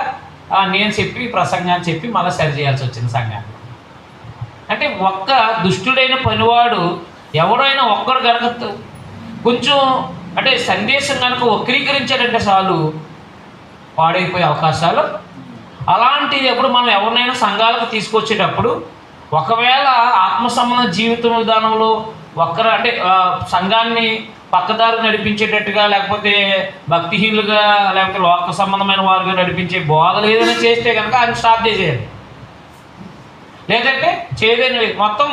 నేను చెప్పి ప్రసంగాన్ని చెప్పి మళ్ళీ సరి చేయాల్సి వచ్చింది సంఘాన్ని. అంటే ఒక్క దుష్టుడైన పనివాడు ఎవరైనా ఒక్కడు కనుక కొంచెం అంటే సందేశం కనుక వక్రీకరించాడంటే చాలు పాడైపోయే అవకాశాలు. అలాంటిది ఎప్పుడు మనం ఎవరినైనా సంఘాలకు తీసుకొచ్చేటప్పుడు ఒకవేళ ఆత్మ సంబంధ జీవితం విధానంలో అంటే సంఘాన్ని పక్కదారి నడిపించేటట్టుగా, లేకపోతే భక్తిహీనులుగా, లేకపోతే లోక సంబంధమైన వారుగా నడిపించే బోధలు ఏదైనా చేస్తే కనుక ఆయన స్టాప్ చేసేయాలి. లేదంటే చేదేని మొత్తం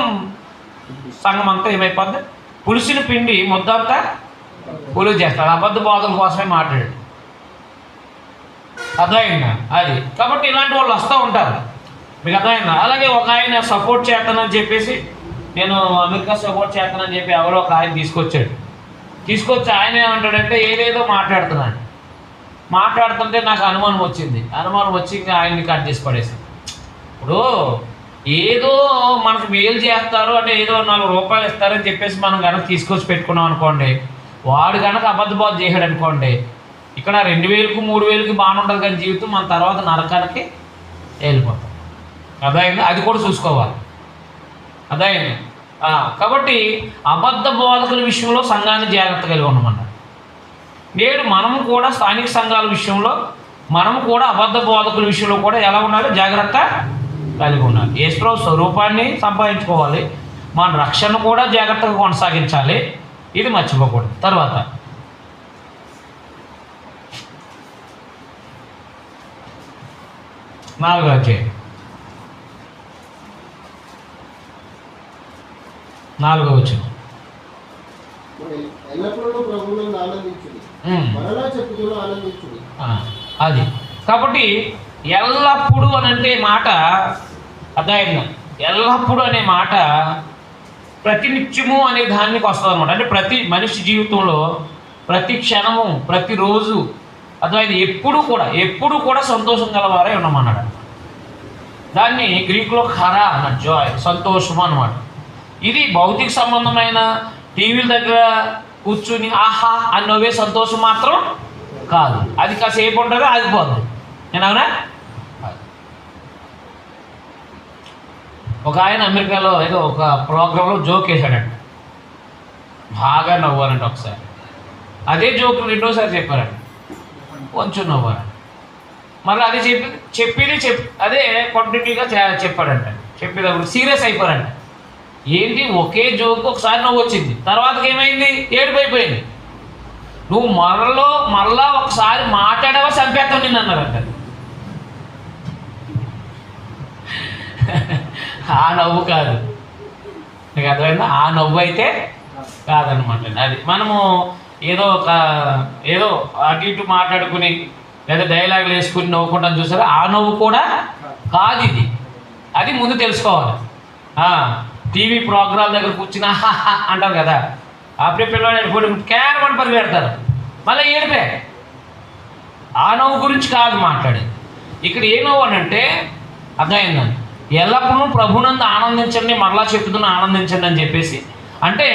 సంఘం అంతా ఏమైపోద్ది, పులిసిన పిండి ముద్దంతా పులుగు చేస్తాడు. అబద్ధ బోధల కోసమే మాట్లాడాడు. అర్థమైందా? అది కాబట్టి ఇలాంటి వాళ్ళు వస్తూ ఉంటారు, మీకు అర్థమైందా? అలాగే ఒక ఆయన సపోర్ట్ చేస్తానని చెప్పేసి, నేను అమెరికా సపోర్ట్ చేస్తానని చెప్పి ఎవరో ఒక ఆయన తీసుకొచ్చి ఆయన ఏమంటాడంటే ఏదేదో మాట్లాడుతుంటే నాకు అనుమానం వచ్చి ఇంకా ఆయన్ని కట్ చేసి పడేసి. ఇప్పుడు ఏదో మనకు మేలు చేస్తారు అంటే ఏదో 4 రూపాయలు ఇస్తారని చెప్పేసి మనం కనుక తీసుకొచ్చి పెట్టుకున్నాం అనుకోండి, వాడు కనుక అబద్ధ బోధ చేశాడు అనుకోండి, ఇక్కడ 2000కు 3000కి బాగానే ఉంటుంది కానీ జీవితం మన తర్వాత నరకానికి వెళ్ళిపోతాం. అదైంది, అది కూడా చూసుకోవాలి. అదైంది. కాబట్టి అబద్ధ బోధకుల విషయంలో సంఘాన్ని జాగ్రత్త కలిగి ఉండమన్నారు. నేడు మనము కూడా స్థానిక సంఘాల విషయంలో మనము కూడా అబద్ధ బోధకుల విషయంలో కూడా ఎలా ఉండాలి, జాగ్రత్త కలిగి ఉండాలి. యేసుప్రభు స్వరూపాన్ని సంపాదించుకోవాలి, మన రక్షణ కూడా జాగ్రత్తగా కొనసాగించాలి, ఇది మర్చిపోకూడదు. తర్వాత 4వ అధ్యాయం 4వ వచనం. అది కాబట్టి ఎల్లప్పుడూ అని అంటే మాట అర్థమైందా, ఎల్లప్పుడూ అనే మాట ప్రతినిత్యము అనే దానికి వస్తుంది అనమాట. అంటే ప్రతి మనిషి జీవితంలో ప్రతి క్షణము ప్రతిరోజు అర్థమైంది ఎప్పుడు కూడా సంతోషం గలవారే ఉన్నామన్నాడు. దాన్ని గ్రీకులో ఖరా అన్నట్టు, జాయ్, సంతోషము అన్నమాట. ఇది భౌతిక సంబంధమైన టీవీల దగ్గర కూర్చుని ఆహా అని నవ్వే సంతోషం మాత్రం కాదు. అది కాసేపు ఉంటుందో ఆగిపోతుంది. నేనవునా? ఒక ఆయన అమెరికాలో ఏదో ఒక ప్రోగ్రాంలో జోక్ వేశాడంట, బాగా నవ్వారంట. ఒకసారి అదే జోక్ 2వ సారి చెప్పారంట, కొంచెం నవ్వారంట. మళ్ళీ అదే అదే కంటిన్యూగా చెప్పాడంట. చెప్పేటప్పుడు సీరియస్ అయిపోయారంట. ఏంటి ఒకే జోక్ ఒకసారి నవ్వు వచ్చింది, తర్వాతకి ఏమైంది, ఏడుపు అయిపోయింది. నువ్వు మళ్ళా ఒకసారి మాట్లాడావా చంపేస్తావు నిన్ను అన్నారంట. ఆ నవ్వు కాదు, నీకు అర్థమైందా? ఆ నవ్వు అయితే కాదనమాట. అది మనము ఏదో అటు ఇటు మాట్లాడుకుని లేదా డైలాగులు వేసుకుని నవ్వుకుంటాం చూసారా, ఆ నవ్వు కూడా కాదు ఇది. అది ముందు తెలుసుకోవాలి. టీవీ ప్రోగ్రాం దగ్గర కూర్చుని అంటారు కదా, అప్పుడే పిల్లవాడు కేవలం పరిగెడతారు, మళ్ళీ ఏడిపే. ఆ నవ్వు గురించి కాదు మాట్లాడేది. ఇక్కడ ఏ నవ్వు అని అంటే అర్థమైందని, ఎల్లప్పుడూ ప్రభునందు ఆనందించండి, మరలా చెప్తున్నా ఆనందించండి అని చెప్పేసి. అంటే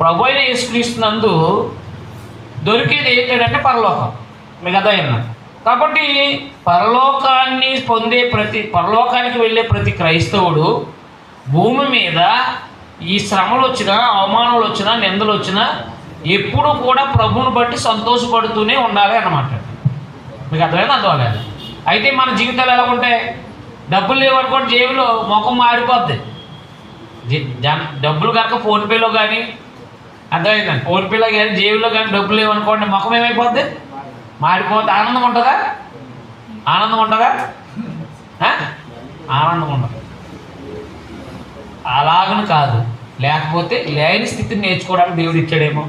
ప్రభు అయిన యేసుక్రీస్తునందు దొరికేది ఏంటంటే పరలోకం, మీకు అర్థమైందా? కాబట్టి పరలోకానికి వెళ్ళే ప్రతి క్రైస్తవుడు భూమి మీద ఈ శ్రమలు వచ్చినా, అవమానాలు వచ్చినా, నిందలు వచ్చినా ఎప్పుడు కూడా ప్రభువుని బట్టి సంతోషపడుతూనే ఉండాలి అన్నమాట. మీకు అర్థమైంది? అర్థమలేదు. అయితే మన జీవితాలు ఎలా ఉంటాయి, డబ్బులు లేవనుకోండి జేబులో ముఖం మారిపోద్ది. డబ్బులు కనుక ఫోన్పేలో కానీ అర్థమైందండి, ఫోన్పేలో కానీ జేబులో కానీ డబ్బులు లేవనుకోండి ముఖం ఏమైపోద్ది, మారిపోద్ది. ఆనందం ఉంటుందా? ఆనందం ఉండదు. అలాగను కాదు, లేకపోతే లేని స్థితిని నేర్చుకోవడానికి దేవుడు ఇచ్చాడేమో.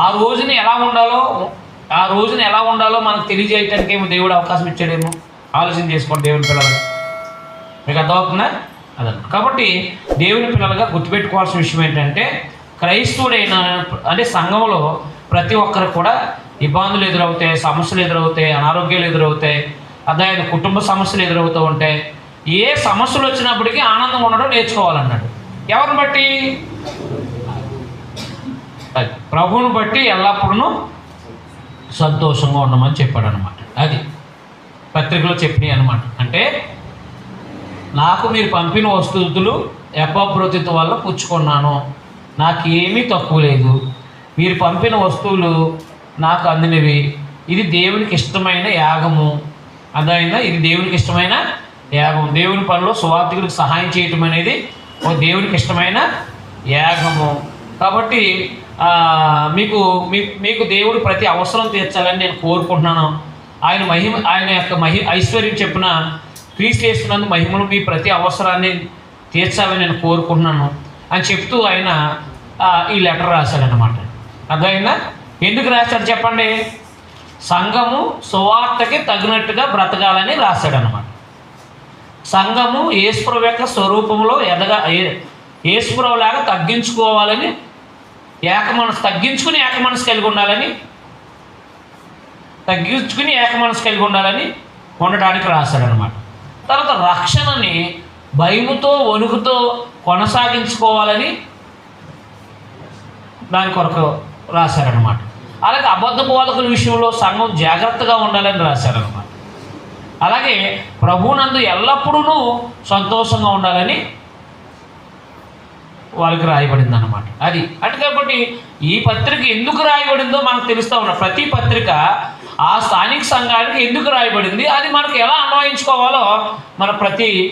ఆ రోజున ఎలా ఉండాలో మనకు తెలియజేయటానికి ఏమో దేవుడు అవకాశం ఇచ్చాడేమో. ఆలోచన చేసుకోండి దేవుని పిల్లలుగా. మీకు అర్థమవుతుందా? అదన్న. కాబట్టి దేవుని పిల్లలుగా గుర్తుపెట్టుకోవాల్సిన విషయం ఏంటంటే, క్రైస్తవుడైన అంటే సంఘంలో ప్రతి ఒక్కరు కూడా ఇబ్బందులు ఎదురవుతాయి, సమస్యలు ఎదురవుతాయి, అనారోగ్యాలు ఎదురవుతాయి, అదే కుటుంబ సమస్యలు ఎదురవుతూ ఉంటాయి. ఏ సమస్యలు వచ్చినప్పటికీ ఆనందం ఉండడం నేర్చుకోవాలన్నాడు. ఎవరిని బట్టి? అది ప్రభువుని బట్టి ఎల్లప్పుడూ సంతోషంగా ఉండమని చెప్పాడు అనమాట. అది పత్రికలో చెప్పినాయి అనమాట. అంటే నాకు మీరు పంపిన వస్తువులు ఎపఫ్రోదితు వల్ల పుచ్చుకున్నాను, నాకేమీ తక్కువ లేదు. మీరు పంపిన వస్తువులు నాకు అందినవి. ఇది దేవునికి ఇష్టమైన యాగము. అదైనా ఇది దేవునికి ఇష్టమైన యాగం. దేవుని పనిలో సువార్థికులకు సహాయం చేయటం అనేది ఒక దేవునికి ఇష్టమైన యాగము. కాబట్టి మీకు దేవుడు ప్రతి అవసరం తీర్చాలని నేను కోరుకుంటున్నాను. ఆయన యొక్క ఐశ్వర్యం చెప్పిన క్రీస్తు యేసునందు మహిమలు మీ ప్రతి అవసరాన్ని తీర్చాలని నేను కోరుకుంటున్నాను అని చెప్తూ ఆయన ఈ లెటర్ రాశాడనమాట. అదైనా ఎందుకు రాశాడు చెప్పండి? సంఘము సువార్తకి తగినట్టుగా బ్రతకాలని రాశాడనమాట. సంఘము యేసుప్రభు యొక్క స్వరూపంలో యేసుప్రభులాగా తగ్గించుకోవాలని, తగ్గించుకుని ఏక మనసు కలిగి ఉండాలని ఉండడానికి రాశాడనమాట. తర్వాత రక్షణని భయముతో వణుకుతో కొనసాగించుకోవాలని దాని కొరకు రాశారనమాట. అలాగే అబద్ధ బోధకుల విషయంలో సంఘం జాగ్రత్తగా ఉండాలని రాశారనమాట. అలాగే ప్రభువునందు ఎల్లప్పుడూ సంతోషంగా ఉండాలని వాళ్ళకి రాయబడింది అన్నమాట. అది అంటే కాబట్టి ఈ పత్రిక ఎందుకు రాయబడిందో మనకు తెలుస్తూ ఉన్నది. ప్రతి పత్రిక ఆ స్థానిక సంఘానికి ఎందుకు రాయబడింది, అది మనకు ఎలా అన్వయించుకోవాలో మన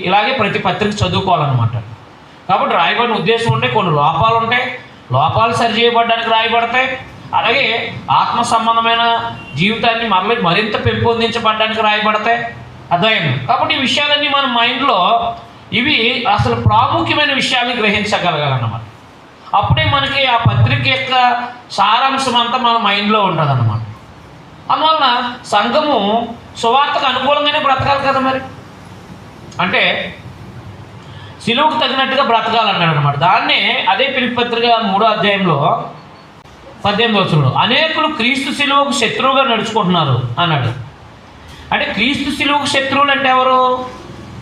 ఇలాగే ప్రతి పత్రిక చదువుకోవాలన్నమాట. కాబట్టి రాయబడిన ఉద్దేశం ఉంటే కొన్ని లోపాలు ఉంటాయి, లోపాలు సరిచేయబడడానికి రాయబడతాయి. అలాగే ఆత్మ సంబంధమైన జీవితాన్ని మరింత పెంపొందించబడడానికి రాయబడతాయి. అర్థమైంది? కాబట్టి ఈ విషయాలన్నీ మన మైండ్లో ఇవి అసలు ప్రాముఖ్యమైన విషయాన్ని గ్రహించగలగాలన్నమాట. అప్పుడే మనకి ఆ పత్రిక యొక్క సారాంశం అంతా మన మైండ్లో ఉంటుంది అన్నమాట. అందువలన సంఘము సువార్తకు అనుకూలంగానే బ్రతకాలి కదా. మరి అంటే సిలువకు తగినట్టుగా బ్రతకాలన్నాడు అనమాట. దాన్నే అదే ఫిలిప్పీ పత్రిక 3వ అధ్యాయంలో 18వ వచనంలో అనేకులు క్రీస్తు సిలువకు శత్రువుగా నడుచుకుంటున్నారు అన్నాడు. అంటే క్రీస్తు సిలువకు శత్రువులు అంటే ఎవరు?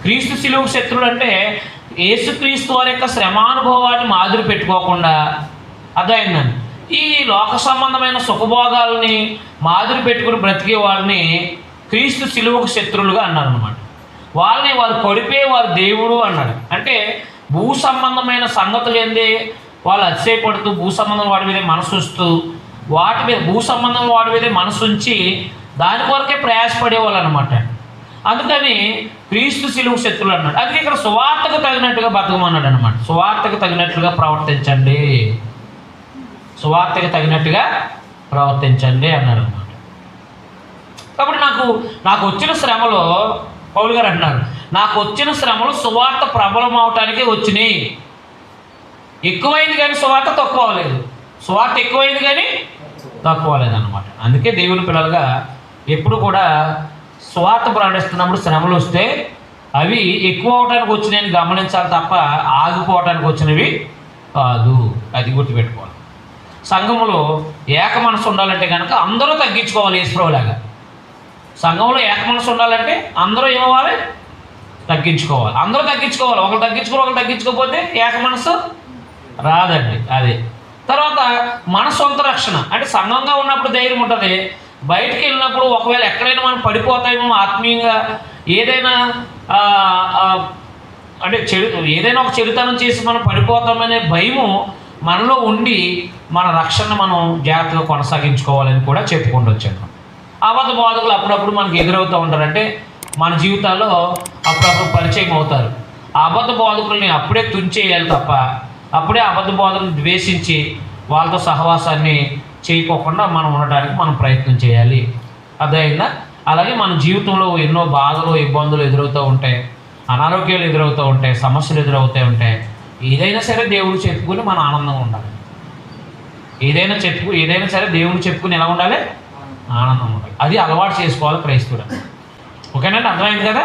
క్రీస్తు సిలువకు శత్రువులు అంటే యేసుక్రీస్తు వారి యొక్క శ్రమానుభవాన్ని మాదిరి పెట్టుకోకుండా, అదైందండి, ఈ లోక సంబంధమైన సుఖభోగాల్ని మాదిరి పెట్టుకుని బ్రతికే వాళ్ళని క్రీస్తు సిలువకు శత్రువులుగా అన్నారు అనమాట. వాళ్ళని వారు కొడిపే వారు దేవుడు అన్నాడు. అంటే భూ సంబంధమైన సంగతులు ఏంది వాళ్ళు అతిశయపడుతూ భూ సంబంధం వాడి మీదే మనసుస్తూ భూ సంబంధం వాడి మీదే మనసుంచి దాని కొరకే ప్రయాసపడేవాళ్ళు అనమాట. అందుకని క్రీస్తు సిలువ శత్రువులు అన్నాడు. అందుకే ఇక్కడ సువార్తకు తగినట్టుగా బతకమన్నాడు అనమాట. సువార్తకు తగినట్లుగా ప్రవర్తించండి, సువార్తకు తగినట్టుగా ప్రవర్తించండి అన్నాడు అనమాట. కాబట్టి నాకు వచ్చిన శ్రమలో పౌలు గారు అంటున్నారు, నాకు వచ్చిన శ్రమలు సువార్త ప్రబలం అవటానికే వచ్చినాయి. ఎక్కువైంది కానీ సువార్త తక్కువ అవ్వలేదు, సువార్త ఎక్కువైంది కానీ తక్కువ అవ్వలేదు అనమాట. అందుకే దేవుని పిల్లలుగా ఎప్పుడు కూడా సువార్త ప్రకటిస్తున్నప్పుడు శ్రమలు వస్తే అవి ఎక్కువ అవడానికి వచ్చినాయని గమనించాలి తప్ప ఆగిపోవటానికి వచ్చినవి కాదు. అది గుర్తుపెట్టుకోవాలి. సంఘంలో ఏక మనసు ఉండాలంటే కనుక అందరూ తగ్గించుకోవాలి. యేసుప్రభులాగా సంఘంలో ఏక మనసు ఉండాలంటే అందరూ ఏమవ్వాలి? తగ్గించుకోవాలి. అందరూ తగ్గించుకోవాలి. ఒకరు తగ్గించుకోకపోతే ఏక మనసు రాదండి. అది తర్వాత మన సొంత రక్షణ అంటే సంఘంగా ఉన్నప్పుడు ధైర్యం ఉంటుంది. బయటికి వెళ్ళినప్పుడు ఒకవేళ ఎక్కడైనా మనం పడిపోతామో ఆత్మీయంగా ఏదైనా అంటే ఏదైనా ఒక చెడుతనం చేసి మనం పడిపోతామనే భయము మనలో ఉండి మన రక్షణ మనం జాగ్రత్తగా కొనసాగించుకోవాలని కూడా చెప్పుకుంటూ వచ్చాను. అబద్ధ బోధకులు అప్పుడప్పుడు మనకు ఎదురవుతూ ఉంటారు. అంటే మన జీవితాల్లో అప్పుడప్పుడు పరిచయం అవుతారు. ఆ అబద్ధ బోధకుల్ని అప్పుడే తుంచేయాలి తప్ప అప్పుడే అబద్ధ బోధకులను ద్వేషించి వాళ్ళతో సహవాసాన్ని చేయకోకుండా మనం ఉండడానికి మనం ప్రయత్నం చేయాలి. అదైనా అలాగే మన జీవితంలో ఎన్నో బాధలు ఇబ్బందులు ఎదురవుతూ ఉంటాయి, అనారోగ్యాలు ఎదురవుతూ ఉంటాయి, సమస్యలు ఎదురవుతూ ఉంటాయి. ఏదైనా సరే దేవుడు చెప్పుకొని మన ఆనందంగా ఉండాలి. ఏదైనా సరే దేవుడు చెప్పుకుని ఎలా ఉండాలి, ఆనందం ఉండాలి. అది అలవాటు చేసుకోవాలి క్రైస్తవుడు. ఓకేనండి, అర్థమైంది కదా.